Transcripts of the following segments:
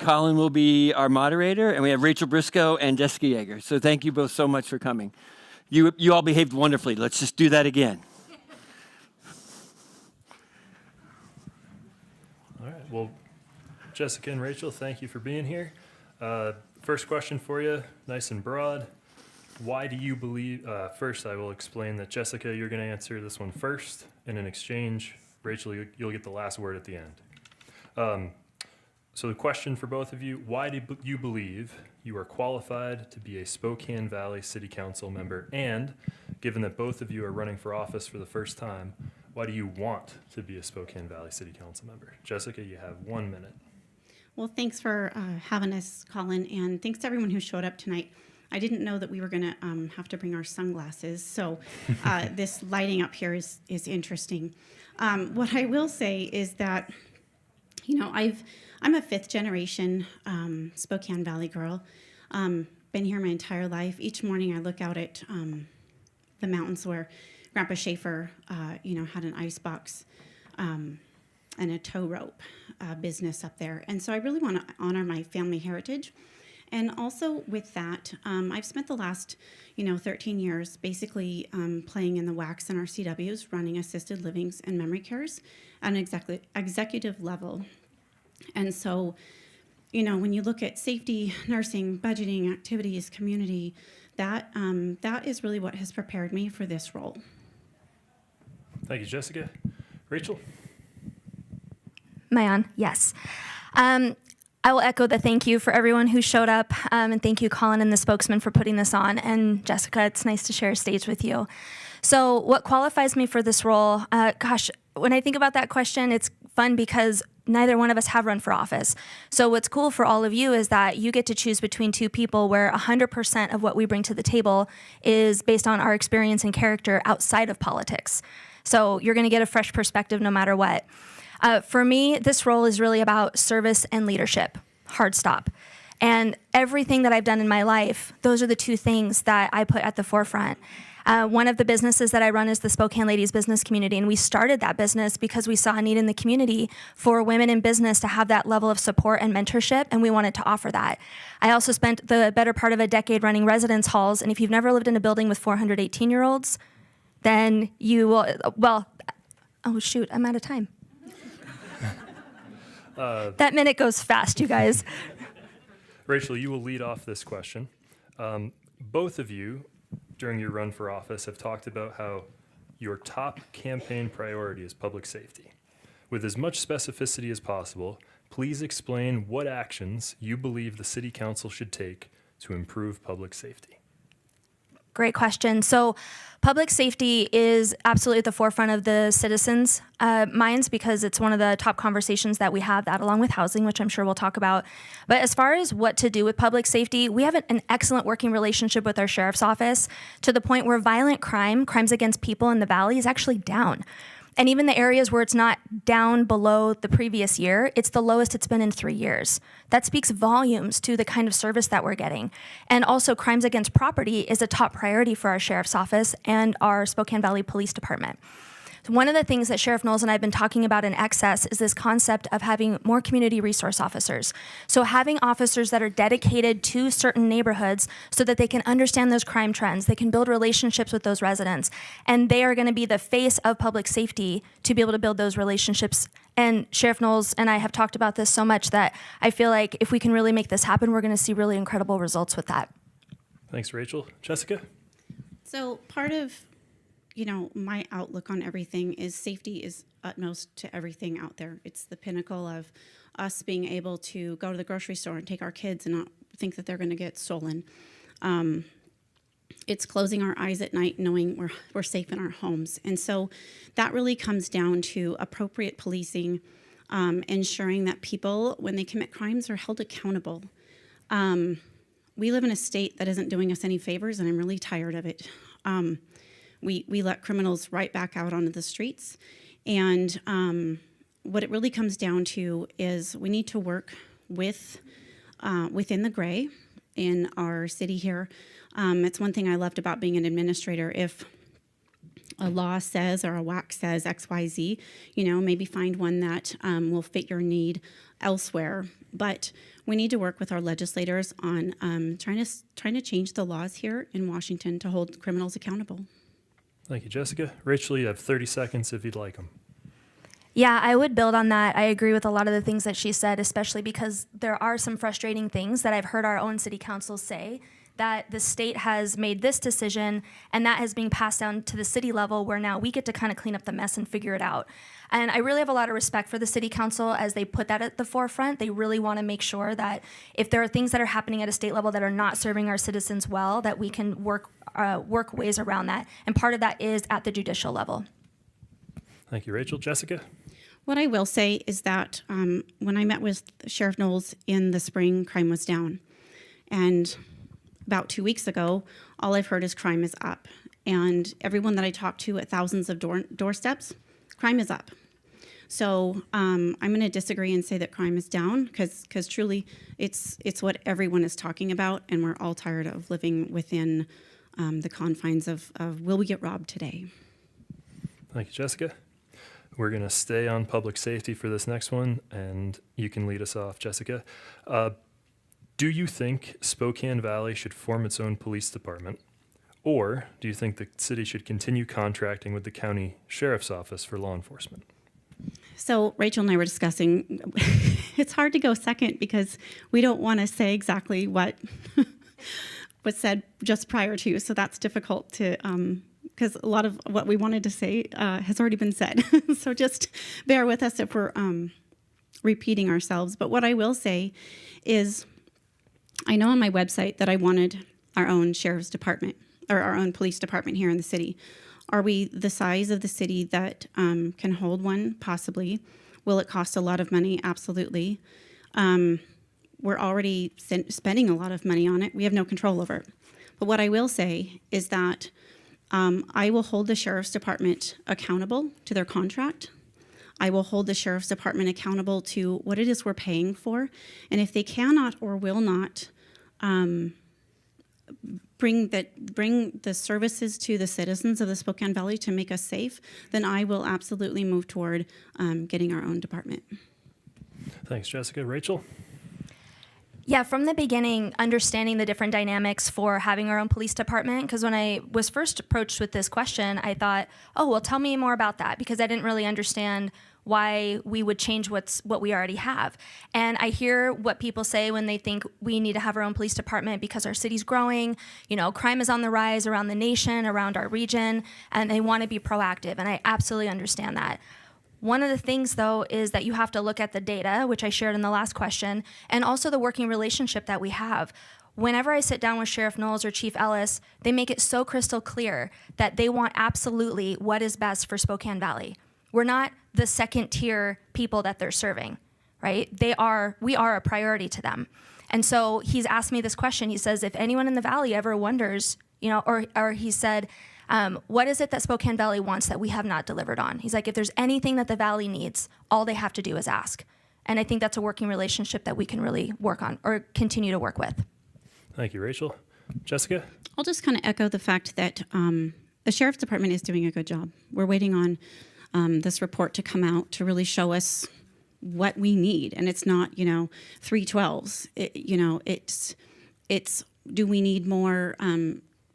Colin will be our moderator, and we have Rachel Briscoe and Jessica Yaeger. So thank you both so much for coming. You all behaved wonderfully. Let's just do that again. All right. Well, Jessica and Rachel, thank you for being here. First question for you, nice and broad. Why do you believe, first I will explain that Jessica, you're going to answer this one first, and in exchange, Rachel, you'll get the last word at the end. So the question for both of you, why do you believe you are qualified to be a Spokane Valley City Council member? And given that both of you are running for office for the first time, why do you want to be a Spokane Valley City Council member? Jessica, you have 1 minute. Well, thanks for having us, Colin, and thanks to everyone who showed up tonight. I didn't know that we were going to have to bring our sunglasses, so this lighting up here is interesting. What I will say is that, you know, I'm a fifth generation Spokane Valley girl. Been here my entire life. Each morning I look out at the mountains where Grandpa Schaefer, you know, had an ice box and a tow rope business up there. And so I really want to honor my family heritage. And also with that, I've spent the last, 13 years basically playing in the WACs and our CWs, running assisted livings and memory cares at an executive level. And so, when you look at safety, nursing, budgeting, activities, community, that is really what has prepared me for this role. Thank you, Jessica. Rachel? Am I on? Yes. I will echo the thank you for everyone who showed up, and thank you, Colin and the spokesman, for putting this on. And Jessica, it's nice to share a stage with you. So what qualifies me for this role? Gosh, when I think about that question, it's fun because neither one of us have run for office. So what's cool for all of you is that you get to choose between two people where 100% of what we bring to the table is based on our experience and character outside of politics. So you're going to get a fresh perspective no matter what. For me, this role is really about service and leadership, hard stop. And everything that I've done in my life, those are the two things that I put at the forefront. One of the businesses that I run is the Spokane Ladies Business Community, and we started that business because we saw a need in the community for women in business to have that level of support and mentorship, and we wanted to offer that. I also spent the better part of a decade running residence halls, and if you've never lived in a building with 418-year-olds, then you will, well, oh shoot, I'm out of time. That minute goes fast, you guys. Rachel, you will lead off this question. Both of you, during your run for office, have talked about how your top campaign priority is public safety. With as much specificity as possible, please explain what actions you believe the City Council should take to improve public safety. Great question. So public safety is absolutely at the forefront of the citizens' minds because it's one of the top conversations that we have, that along with housing, which I'm sure we'll talk about. But as far as what to do with public safety, we have an excellent working relationship with our sheriff's office to the point where violent crimes against people in the valley is actually down. And even the areas where it's not down below the previous year, it's the lowest it's been in 3 years. That speaks volumes to the kind of service that we're getting. And also, crimes against property is a top priority for our sheriff's office and our Spokane Valley Police Department. One of the things that Sheriff Knowles and I have been talking about in excess is this concept of having more community resource officers. So having officers that are dedicated to certain neighborhoods so that they can understand those crime trends, they can build relationships with those residents, and they are going to be the face of public safety to be able to build those relationships. And Sheriff Knowles and I have talked about this so much that I feel like if we can really make this happen, we're going to see really incredible results with that. Thanks, Rachel. Jessica? So part of my outlook on everything is safety is utmost to everything out there. It's the pinnacle of us being able to go to the grocery store and take our kids and not think that they're going to get stolen. It's closing our eyes at night knowing we're safe in our homes. And so that really comes down to appropriate policing, ensuring that people, when they commit crimes, are held accountable. We live in a state that isn't doing us any favors, and I'm really tired of it. We let criminals right back out onto the streets. And what it really comes down to is we need to work within the gray in our city here. It's one thing I loved about being an administrator. If a law says or a WAC says XYZ, maybe find one that will fit your need elsewhere. But we need to work with our legislators on trying to change the laws here in Washington to hold criminals accountable. Thank you, Jessica. Rachel, you have 30 seconds if you'd like them. Yeah, I would build on that. I agree with a lot of the things that she said, especially because there are some frustrating things that I've heard our own city council say, that the state has made this decision and that is being passed down to the city level, where now we get to kind of clean up the mess and figure it out. And I really have a lot of respect for the city council as they put that at the forefront. They really want to make sure that if there are things that are happening at a state level that are not serving our citizens well, that we can work ways around that. And part of that is at the judicial level. Thank you, Rachel. Jessica? What I will say is that when I met with Sheriff Knowles in the spring, crime was down. And about 2 weeks ago, all I've heard is crime is up. And everyone that I talked to at thousands of doorsteps, crime is up. So I'm going to disagree and say that crime is down, because truly it's what everyone is talking about, and we're all tired of living within the confines of will we get robbed today? Thank you, Jessica. We're going to stay on public safety for this next one, and you can lead us off, Jessica. Do you think Spokane Valley should form its own police department? Or do you think the city should continue contracting with the county sheriff's office for law enforcement? So Rachel and I were discussing, it's hard to go second because we don't want to say exactly what was said just prior to, so that's difficult to, because a lot of what we wanted to say has already been said. So just bear with us if we're repeating ourselves. But what I will say is, I know on my website that I wanted our own sheriff's department, or our own police department here in the city. Are we the size of the city that can hold one? Possibly. Will it cost a lot of money? Absolutely. We're already spending a lot of money on it. We have no control over it. But what I will say is that I will hold the sheriff's department accountable to their contract. I will hold the sheriff's department accountable to what it is we're paying for. And if they cannot or will not bring the services to the citizens of the Spokane Valley to make us safe, then I will absolutely move toward getting our own department. Thanks, Jessica. Rachel? Yeah, from the beginning, understanding the different dynamics for having our own police department, because when I was first approached with this question, I thought, oh, well, tell me more about that, because I didn't really understand why we would change what we already have. And I hear what people say when they think we need to have our own police department because our city's growing, crime is on the rise around the nation, around our region, and they want to be proactive, and I absolutely understand that. One of the things, though, is that you have to look at the data, which I shared in the last question, and also the working relationship that we have. Whenever I sit down with Sheriff Knowles or Chief Ellis, they make it so crystal clear that they want absolutely what is best for Spokane Valley. We're not the second-tier people that they're serving, right? We are a priority to them. And so he's asked me this question. He says, if anyone in the Valley ever wonders, or he said, what is it that Spokane Valley wants that we have not delivered on? He's like, if there's anything that the Valley needs, all they have to do is ask. And I think that's a working relationship that we can really work on or continue to work with. Thank you, Rachel. Jessica? I'll just kind of echo the fact that the Sheriff's Department is doing a good job. We're waiting on this report to come out to really show us what we need. And it's not, 312s. It's do we need more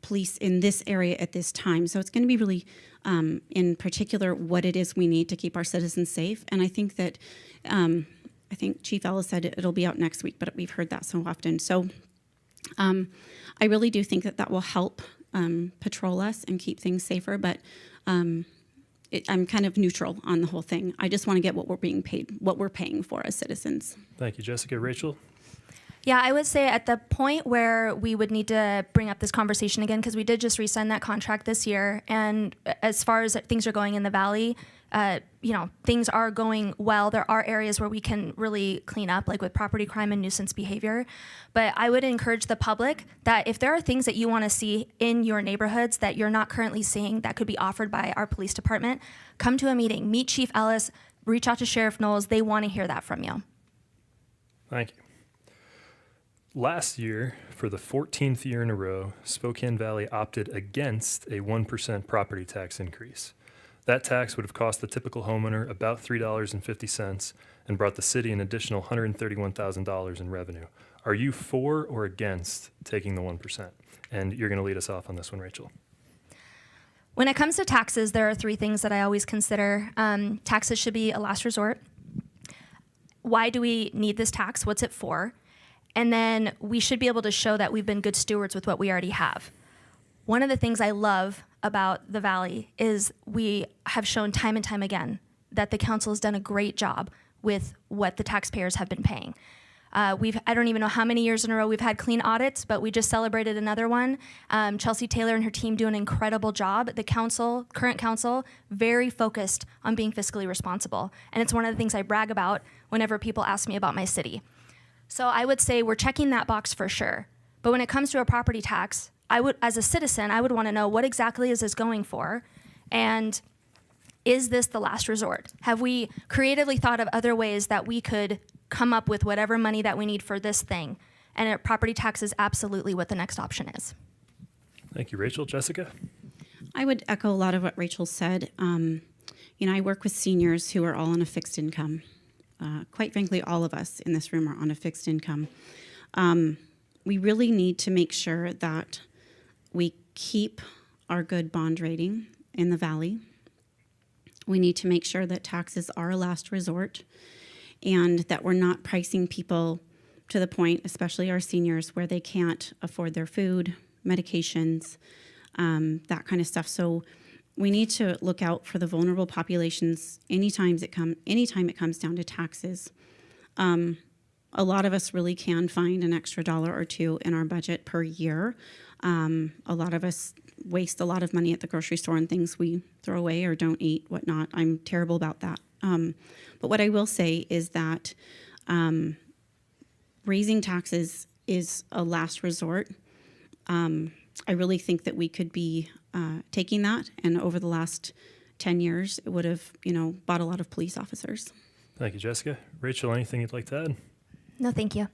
police in this area at this time? So it's going to be really, in particular, what it is we need to keep our citizens safe. And I think that, I think Chief Ellis said it'll be out next week, but we've heard that so often. So I really do think that will help patrol us and keep things safer. But I'm kind of neutral on the whole thing. I just want to get what we're being paid, what we're paying for as citizens. Thank you, Jessica. Rachel? Yeah, I would say at the point where we would need to bring up this conversation again, because we did just re-sign that contract this year, and as far as things are going in the Valley, things are going well. There are areas where we can really clean up, like with property crime and nuisance behavior. But I would encourage the public that if there are things that you want to see in your neighborhoods that you're not currently seeing that could be offered by our police department, come to a meeting, meet Chief Ellis, reach out to Sheriff Knowles. They want to hear that from you. Thank you. Last year, for the 14th year in a row, Spokane Valley opted against a 1% property tax increase. That tax would have cost the typical homeowner about $3.50 and brought the city an additional $131,000 in revenue. Are you for or against taking the 1%? And you're going to lead us off on this one, Rachel. When it comes to taxes, there are three things that I always consider. Taxes should be a last resort. Why do we need this tax? What's it for? And then we should be able to show that we've been good stewards with what we already have. One of the things I love about the Valley is we have shown time and time again that the council has done a great job with what the taxpayers have been paying. I don't even know how many years in a row we've had clean audits, but we just celebrated another one. Chelsea Taylor and her team do an incredible job. The council, current council, very focused on being fiscally responsible. And it's one of the things I brag about whenever people ask me about my city. So I would say we're checking that box for sure. But when it comes to a property tax, as a citizen, I would want to know what exactly is this going for, and is this the last resort? Have we creatively thought of other ways that we could come up with whatever money that we need for this thing? And a property tax is absolutely what the next option is. Thank you, Rachel. Jessica? I would echo a lot of what Rachel said. I work with seniors who are all on a fixed income. Quite frankly, all of us in this room are on a fixed income. We really need to make sure that we keep our good bond rating in the Valley. We need to make sure that taxes are a last resort and that we're not pricing people to the point, especially our seniors, where they can't afford their food, medications, that kind of stuff. So we need to look out for the vulnerable populations anytime it comes down to taxes. A lot of us really can find an extra dollar or two in our budget per year. A lot of us waste a lot of money at the grocery store on things we throw away or don't eat, whatnot. I'm terrible about that. But what I will say is that raising taxes is a last resort. I really think that we could be taking that, and over the last 10 years, it would have, bought a lot of police officers. Thank you, Jessica. Rachel, anything you'd like to add? No, thank you.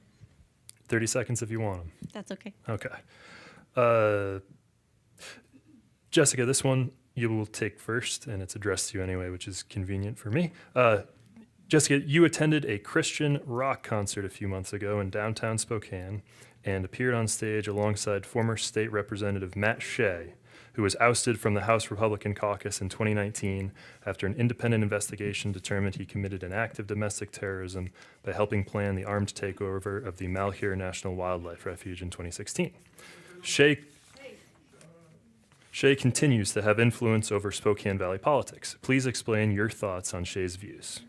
30 seconds if you want them. That's okay. Okay. Jessica, this one you will take first, and it's addressed to you anyway, which is convenient for me. Jessica, you attended a Christian rock concert a few months ago in downtown Spokane and appeared on stage alongside former state representative Matt Shea, who was ousted from the House Republican caucus in 2019 after an independent investigation determined he committed an act of domestic terrorism by helping plan the armed takeover of the Malheur National Wildlife Refuge in 2016. Shea continues to have influence over Spokane Valley politics. Please explain your thoughts on Shea's views.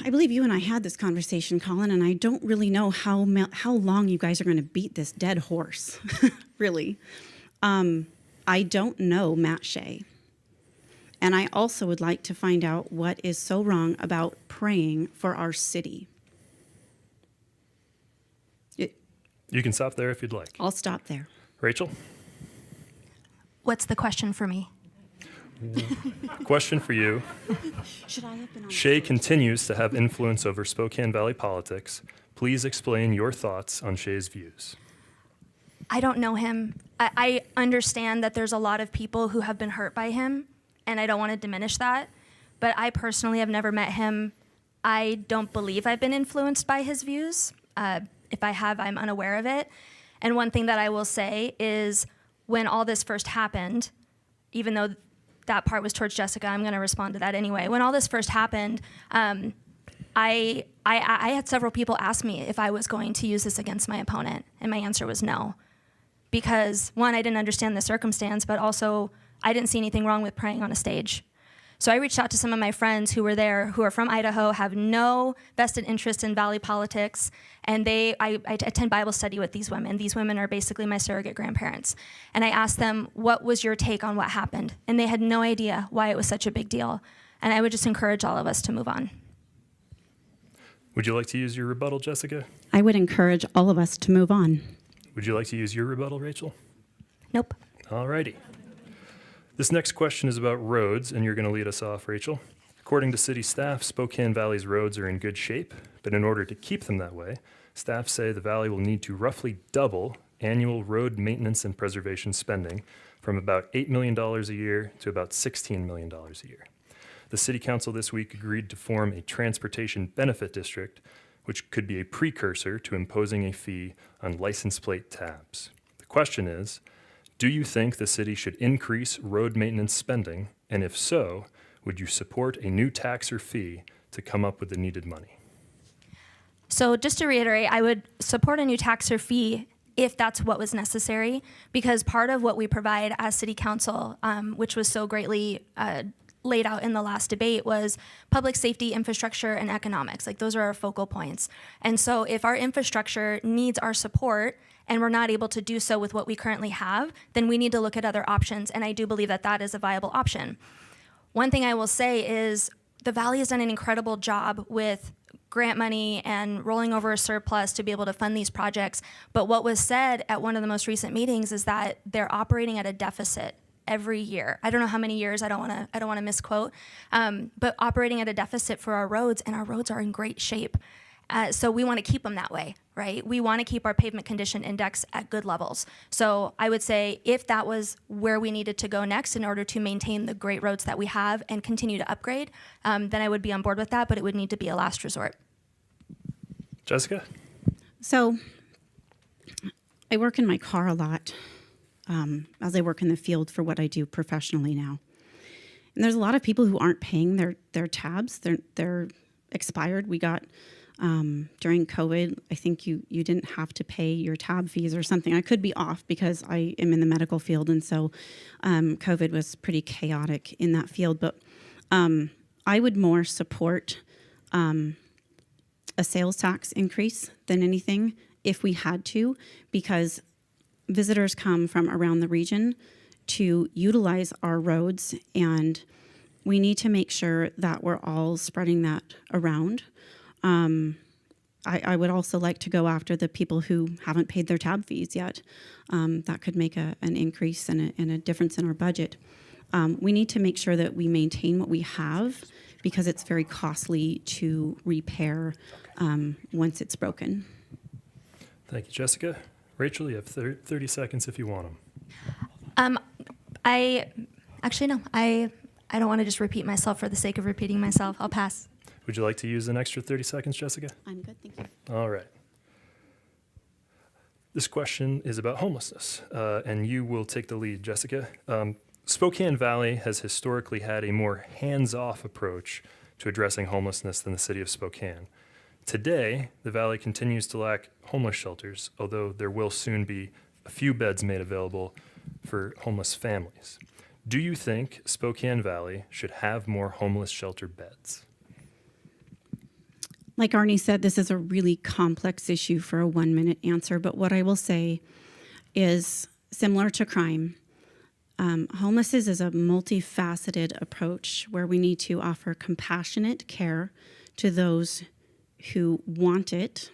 I believe you and I had this conversation, Colin, and I don't really know how long you guys are going to beat this dead horse, really. I don't know Matt Shea. And I also would like to find out what is so wrong about praying for our city. You can stop there if you'd like. I'll stop there. Rachel? What's the question for me? Question for you. Should I have been on? Shea continues to have influence over Spokane Valley politics. Please explain your thoughts on Shea's views. I don't know him. I understand that there's a lot of people who have been hurt by him, and I don't want to diminish that. But I personally have never met him. I don't believe I've been influenced by his views. If I have, I'm unaware of it. And one thing that I will say is when all this first happened, even though that part was towards Jessica, I'm going to respond to that anyway. When all this first happened, I had several people ask me if I was going to use this against my opponent, and my answer was no. Because one, I didn't understand the circumstance, but also I didn't see anything wrong with praying on a stage. So I reached out to some of my friends who were there, who are from Idaho, have no vested interest in Valley politics, and I attend Bible study with these women. These women are basically my surrogate grandparents. And I asked them, what was your take on what happened? And they had no idea why it was such a big deal. And I would just encourage all of us to move on. Would you like to use your rebuttal, Jessica? I would encourage all of us to move on. Would you like to use your rebuttal, Rachel? Nope. All righty. This next question is about roads, and you're going to lead us off, Rachel. According to city staff, Spokane Valley's roads are in good shape, but in order to keep them that way, staff say the valley will need to roughly double annual road maintenance and preservation spending from about $8 million a year to about $16 million a year. The City Council this week agreed to form a transportation benefit district, which could be a precursor to imposing a fee on license plate tabs. The question is, do you think the city should increase road maintenance spending? And if so, would you support a new tax or fee to come up with the needed money? So just to reiterate, I would support a new tax or fee if that's what was necessary, because part of what we provide as City Council, which was so greatly laid out in the last debate, was public safety, infrastructure, and economics. Like, those are our focal points. And so if our infrastructure needs our support and we're not able to do so with what we currently have, then we need to look at other options. And I do believe that that is a viable option. One thing I will say is the Valley has done an incredible job with grant money and rolling over a surplus to be able to fund these projects. But what was said at one of the most recent meetings is that they're operating at a deficit every year. I don't know how many years, I don't want to misquote, but operating at a deficit for our roads, and our roads are in great shape. So we want to keep them that way, right? We want to keep our pavement condition index at good levels. So I would say if that was where we needed to go next in order to maintain the great roads that we have and continue to upgrade, then I would be on board with that, but it would need to be a last resort. Jessica? So I work in my car a lot as I work in the field for what I do professionally now. And there's a lot of people who aren't paying their tabs. They're expired. We got during COVID, I think you didn't have to pay your tab fees or something. I could be off because I am in the medical field, and so COVID was pretty chaotic in that field. But I would more support a sales tax increase than anything if we had to, because visitors come from around the region to utilize our roads, and we need to make sure that we're all spreading that around. I would also like to go after the people who haven't paid their tab fees yet. That could make an increase and a difference in our budget. We need to make sure that we maintain what we have, because it's very costly to repair once it's broken. Thank you, Jessica. Rachel, you have 30 seconds if you want them. I don't want to just repeat myself for the sake of repeating myself. I'll pass. Would you like to use an extra 30 seconds, Jessica? I'm good, thank you. All right. This question is about homelessness, and you will take the lead, Jessica. Spokane Valley has historically had a more hands-off approach to addressing homelessness than the city of Spokane. Today, the Valley continues to lack homeless shelters, although there will soon be a few beds made available for homeless families. Do you think Spokane Valley should have more homeless shelter beds? Like Arnie said, this is a really complex issue for a 1-minute answer, but what I will say is similar to crime. Homelessness is a multifaceted approach where we need to offer compassionate care to those who want it.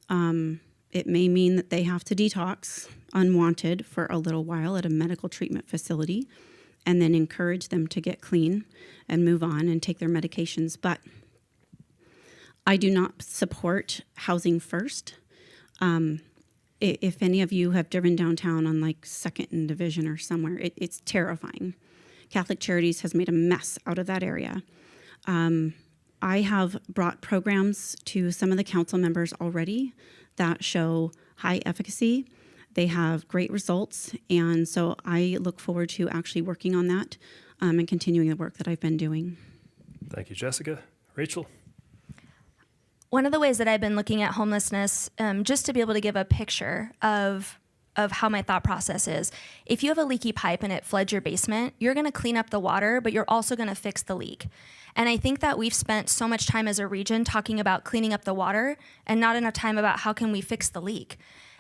It may mean that they have to detox unwanted for a little while at a medical treatment facility, and then encourage them to get clean and move on and take their medications. But I do not support housing first. If any of you have driven downtown on like 2nd and Division or somewhere, it's terrifying. Catholic Charities has made a mess out of that area. I have brought programs to some of the council members already that show high efficacy. They have great results, and so I look forward to actually working on that and continuing the work that I've been doing. Thank you, Jessica. Rachel? One of the ways that I've been looking at homelessness, just to be able to give a picture of how my thought process is. If you have a leaky pipe and it floods your basement, you're going to clean up the water, but you're also going to fix the leak. And I think that we've spent so much time as a region talking about cleaning up the water and not enough time about how can we fix the leak.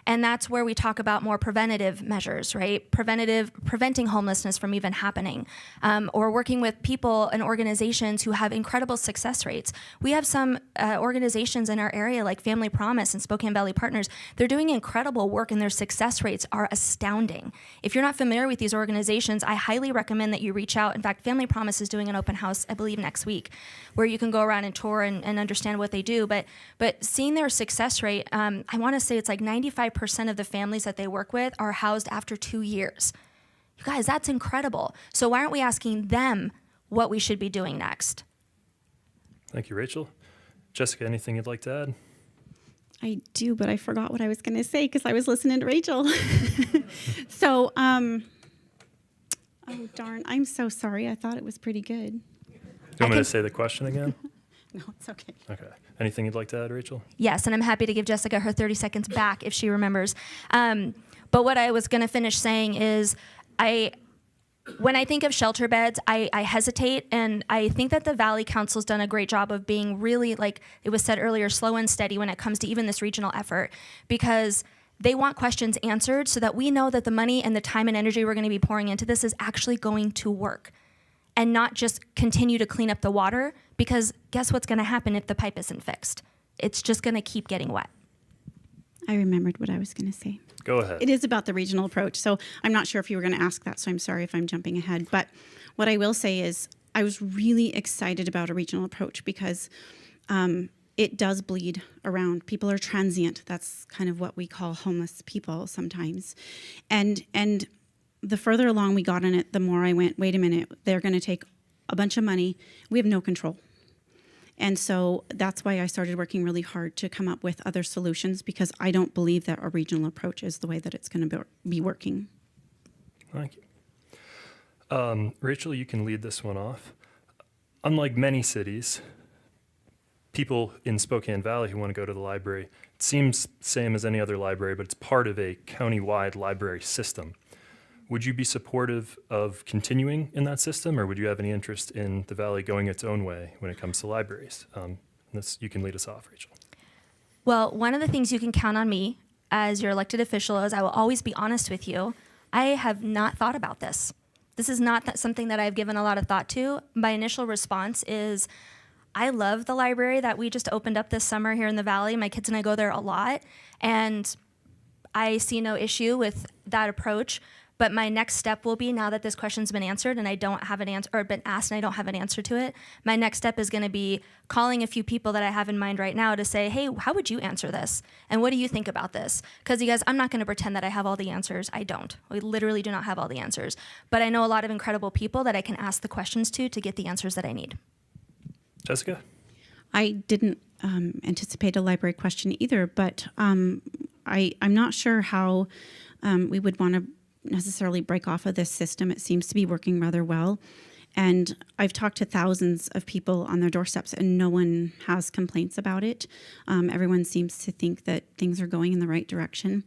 And that's where we talk about more preventative measures, right? Preventing homelessness from even happening, or working with people and organizations who have incredible success rates. We have some organizations in our area like Family Promise and Spokane Valley Partners. They're doing incredible work, and their success rates are astounding. If you're not familiar with these organizations, I highly recommend that you reach out. In fact, Family Promise is doing an open house, I believe, next week, where you can go around and tour and understand what they do. But seeing their success rate, I want to say it's like 95% of the families that they work with are housed after 2 years. You guys, that's incredible. So why aren't we asking them what we should be doing next? Thank you, Rachel. Jessica, anything you'd like to add? I do, but I forgot what I was going to say because I was listening to Rachel. So, oh darn, I'm so sorry. I thought it was pretty good. You want me to say the question again? No, it's okay. Okay. Anything you'd like to add, Rachel? Yes, and I'm happy to give Jessica her 30 seconds back if she remembers. But what I was going to finish saying is when I think of shelter beds, I hesitate, and I think that the Valley Council's done a great job of being really, like it was said earlier, slow and steady when it comes to even this regional effort, because they want questions answered so that we know that the money and the time and energy we're going to be pouring into this is actually going to work and not just continue to clean up the water, because guess what's going to happen if the pipe isn't fixed? It's just going to keep getting wet. I remembered what I was going to say. Go ahead. It is about the regional approach. So I'm not sure if you were going to ask that, so I'm sorry if I'm jumping ahead. But what I will say is I was really excited about a regional approach because it does bleed around. People are transient. That's kind of what we call homeless people sometimes. And the further along we got in it, the more I went, wait a minute, they're going to take a bunch of money. We have no control. And so that's why I started working really hard to come up with other solutions, because I don't believe that a regional approach is the way that it's going to be working. Thank you. Rachel, you can lead this one off. Unlike many cities, people in Spokane Valley who want to go to the library, it seems same as any other library, but it's part of a county-wide library system. Would you be supportive of continuing in that system, or would you have any interest in the Valley going its own way when it comes to libraries? You can lead us off, Rachel. Well, one of the things you can count on me as your elected official is I will always be honest with you. I have not thought about this. This is not something that I've given a lot of thought to. My initial response is, I love the library that we just opened up this summer here in the Valley. My kids and I go there a lot, and I see no issue with that approach. But my next step will be, now that this question's been answered and I don't have an answer, or been asked and I don't have an answer to it, my next step is going to be calling a few people that I have in mind right now to say, hey, how would you answer this? And what do you think about this? Because you guys, I'm not going to pretend that I have all the answers. I don't. We literally do not have all the answers. But I know a lot of incredible people that I can ask the questions to get the answers that I need. Jessica? I didn't anticipate a library question either, but I'm not sure how we would want to necessarily break off of this system. It seems to be working rather well. And I've talked to thousands of people on their doorsteps, and no one has complaints about it. Everyone seems to think that things are going in the right direction.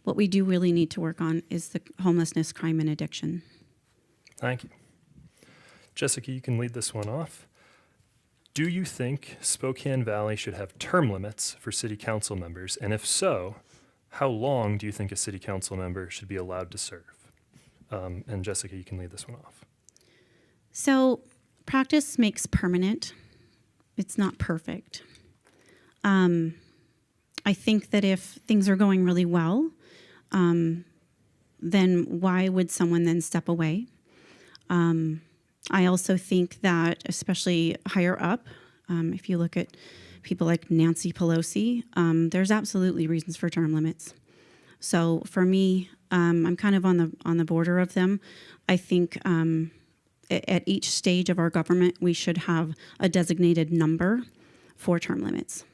What we do really need to work on is the homelessness, crime, and addiction. Thank you. Jessica, you can lead this one off. Do you think Spokane Valley should have term limits for city council members? And if so, how long do you think a city council member should be allowed to serve? And Jessica, you can lead this one off. So practice makes permanent. It's not perfect. I think that if things are going really well, then why would someone then step away? I also think that, especially higher up, if you look at people like Nancy Pelosi, there's absolutely reasons for term limits. So for me, I'm kind of on the border of them. I think at each stage of our government, we should have a designated number for term limits.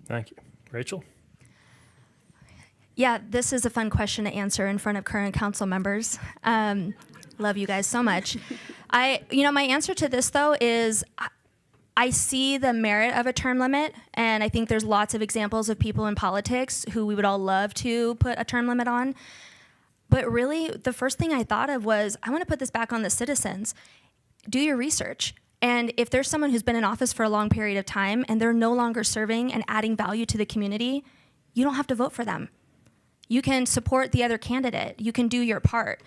Thank you. Rachel? Yeah, this is a fun question to answer in front of current council members. Love you guys so much. My answer to this, though, is I see the merit of a term limit, and I think there's lots of examples of people in politics who we would all love to put a term limit on. But really, the first thing I thought of was, I want to put this back on the citizens. Do your research. And if there's someone who's been in office for a long period of time and they're no longer serving and adding value to the community, you don't have to vote for them. You can support the other candidate. You can do your part.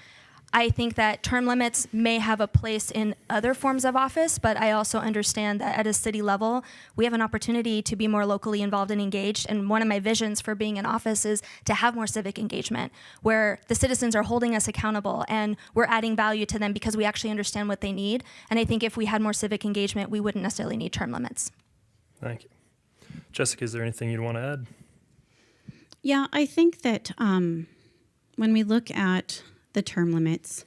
I think that term limits may have a place in other forms of office, but I also understand that at a city level, we have an opportunity to be more locally involved and engaged. And one of my visions for being in office is to have more civic engagement, where the citizens are holding us accountable and we're adding value to them because we actually understand what they need. And I think if we had more civic engagement, we wouldn't necessarily need term limits. Thank you. Jessica, is there anything you'd want to add? Yeah, I think that when we look at the term limits.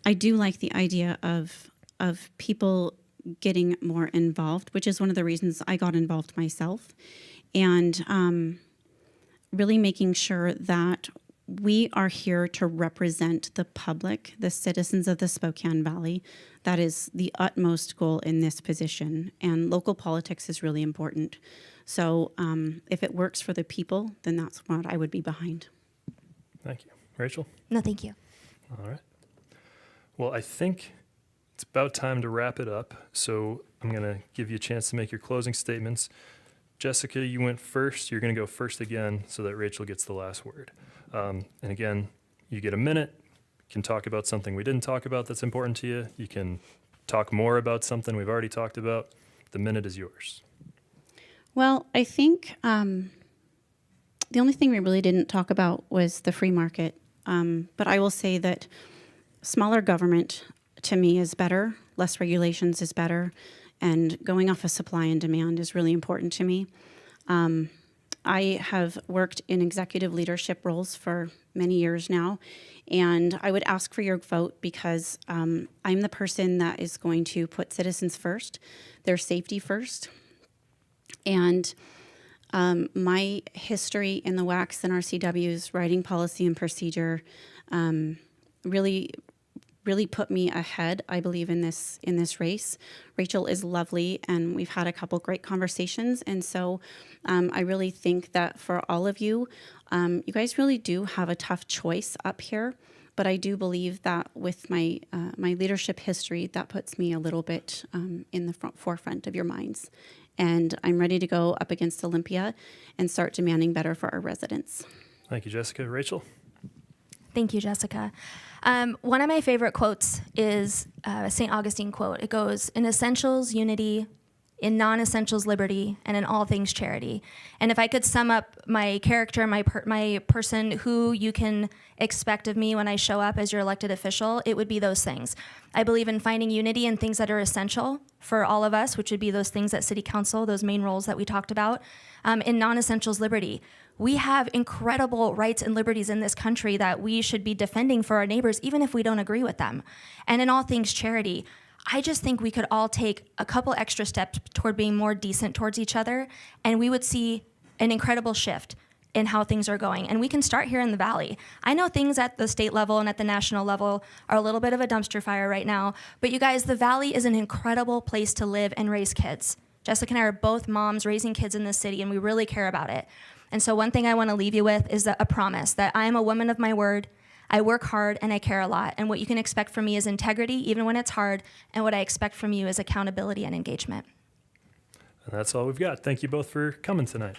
I do like the idea of people getting more involved, which is one of the reasons I got involved myself, and really making sure that we are here to represent the public, the citizens of the Spokane Valley. That is the utmost goal in this position, and local politics is really important. So if it works for the people, then that's what I would be behind. Thank you. Rachel? No, thank you. All right. Well, I think it's about time to wrap it up. So I'm going to give you a chance to make your closing statements. Jessica, you went first. You're going to go first again so that Rachel gets the last word. And again, you get a minute. You can talk about something we didn't talk about that's important to you. You can talk more about something we've already talked about. The minute is yours. Well, I think the only thing we really didn't talk about was the free market. But I will say that smaller government, to me, is better. Less regulations is better. And going off of supply and demand is really important to me. I have worked in executive leadership roles for many years now, and I would ask for your vote because I'm the person that is going to put citizens first, their safety first. And my history in the WACs and RCWs, writing policy and procedure, really put me ahead, I believe, in this race. Rachel is lovely, and we've had a couple great conversations. And so I really think that for all of you, you guys really do have a tough choice up here. But I do believe that with my leadership history, that puts me a little bit in the forefront of your minds. And I'm ready to go up against Olympia and start demanding better for our residents. Thank you, Jessica. Rachel? Thank you, Jessica. One of my favorite quotes is a St. Augustine quote. It goes, "In essentials, unity. In non-essentials, liberty. And in all things, charity." And if I could sum up my character, my person, who you can expect of me when I show up as your elected official, it would be those things. I believe in finding unity in things that are essential for all of us, which would be those things at City Council, those main roles that we talked about. In non-essentials, liberty. We have incredible rights and liberties in this country that we should be defending for our neighbors, even if we don't agree with them. And in all things, charity. I just think we could all take a couple extra steps toward being more decent towards each other, and we would see an incredible shift in how things are going. And we can start here in the Valley. I know things at the state level and at the national level are a little bit of a dumpster fire right now, but you guys, the Valley is an incredible place to live and raise kids. Jessica and I are both moms raising kids in this city, and we really care about it. And so one thing I want to leave you with is a promise that I am a woman of my word. I work hard and I care a lot. And what you can expect from me is integrity, even when it's hard. And what I expect from you is accountability and engagement. And that's all we've got. Thank you both for coming tonight.